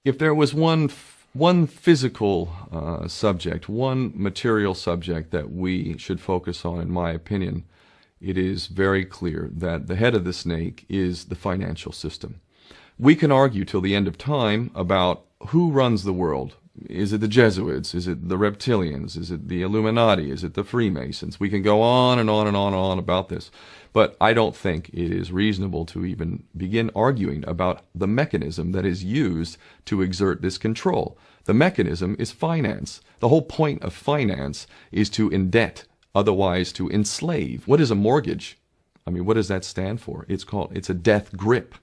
If there was one physical subject, one material subject that we should focus on, in my opinion, it is very clear that the head of the snake is the financial system. We can argue till the end of time about who runs the world. Is it the Jesuits? Is it the reptilians? Is it the Illuminati? Is it the Freemasons? We can go on and on and on and on about this. But I don't think it is reasonable to even begin arguing about the mechanism that is used to exert this control. The mechanism is finance. The whole point of finance is to indebt, otherwise to enslave. What is a mortgage? I mean, what does that stand for? It's a death grip.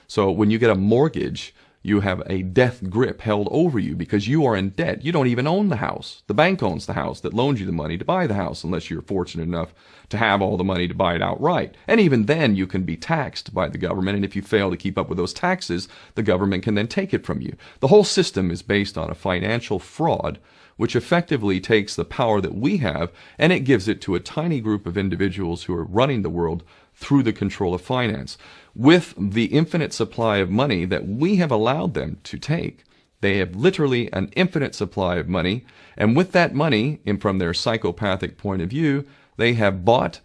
So when you get a mortgage, you have a death grip held over you because you are in debt. You don't even own the house. The bank owns the house that loans you the money to buy the house, unless you're fortunate enough to have all the money to buy it outright. And even then, you can be taxed by the government, and if you fail to keep up with those taxes, the government can then take it from you. The whole system is based on a financial fraud, which effectively takes the power that we have and it gives it to a tiny group of individuals who are running the world through the control of finance. With the infinite supply of money that we have allowed them to take, they have literally an infinite supply of money, and with that money, and from their psychopathic point of view, they have bought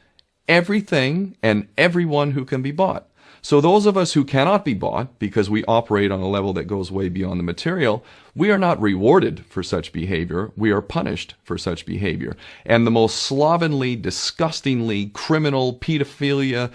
everything and everyone who can be bought. So those of us who cannot be bought, because we operate on a level that goes way beyond the material, we are not rewarded for such behavior, we are punished for such behavior. And the most slovenly, disgustingly criminal, pedophilia,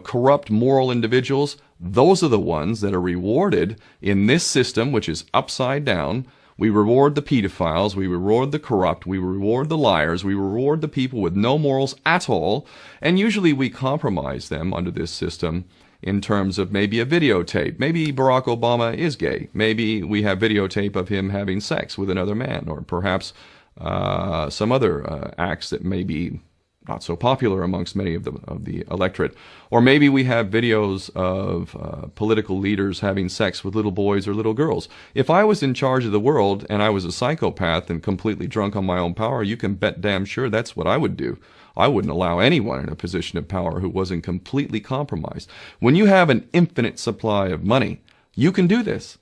corrupt moral individuals, those are the ones that are rewarded in this system, which is upside down. We reward the pedophiles, we reward the corrupt, we reward the liars, we reward the people with no morals at all, and usually we compromise them under this system in terms of maybe a videotape. Maybe Barack Obama is gay. Maybe we have videotape of him having sex with another man, or perhaps some other acts that may be not so popular amongst many of the electorate. Or maybe we have videos of political leaders having sex with little boys or little girls. If I was in charge of the world and I was a psychopath and completely drunk on my own power, you can bet damn sure that's what I would do. I wouldn't allow anyone in a position of power who wasn't completely compromised. When you have an infinite supply of money, you can do this.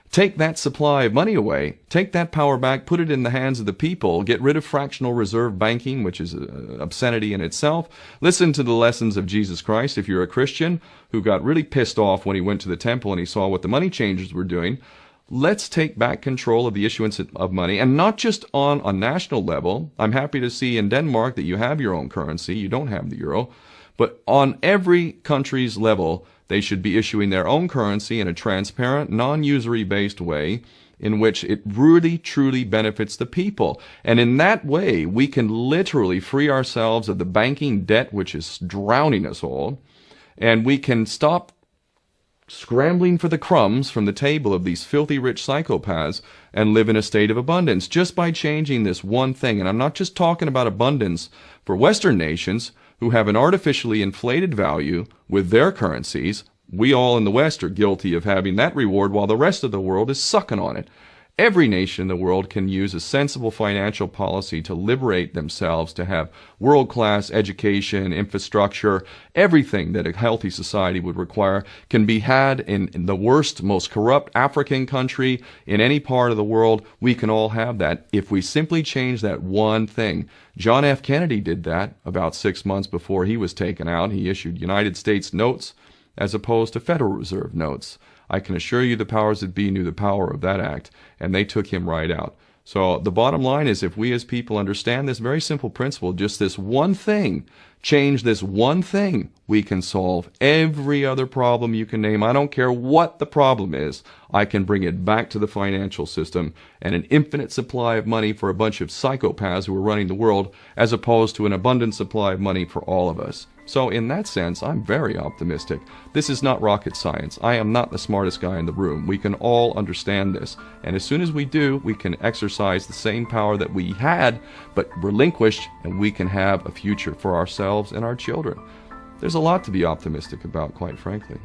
Take that supply of money away, take that power back, put it in the hands of the people, get rid of fractional reserve banking, which is obscenity in itself. Listen to the lessons of Jesus Christ. If you're a Christian who got really pissed off when he went to the temple and he saw what the money changers were doing, let's take back control of the issuance of money, and not just on a national level. I'm happy to see in Denmark that you have your own currency, you don't have the euro, but on every country's level, they should be issuing their own currency in a transparent, non-usury based way in which it really, truly benefits the people. And in that way, we can literally free ourselves of the banking debt which is drowning us all, and we can stop scrambling for the crumbs from the table of these filthy rich psychopaths and live in a state of abundance just by changing this one thing. And I'm not just talking about abundance for Western nations who have an artificially inflated value with their currencies. We all in the West are guilty of having that reward while the rest of the world is sucking on it. Every nation in the world can use a sensible financial policy to liberate themselves, to have world-class education, infrastructure. Everything that a healthy society would require can be had in the worst, most corrupt African country, in any part of the world. We can all have that if we simply change that one thing. John F. Kennedy did that about 6 months before he was taken out. He issued United States notes as opposed to Federal Reserve notes. I can assure you the powers that be knew the power of that act, and they took him right out. So the bottom line is, if we as people understand this very simple principle, just this one thing, change this one thing, we can solve every other problem you can name. I don't care what the problem is. I can bring it back to the financial system and an infinite supply of money for a bunch of psychopaths who are running the world, as opposed to an abundant supply of money for all of us. So in that sense, I'm very optimistic. This is not rocket science. I am not the smartest guy in the room. We can all understand this. And as soon as we do, we can exercise the same power that we had, but relinquished, and we can have a future for ourselves and our children. There's a lot to be optimistic about, quite frankly.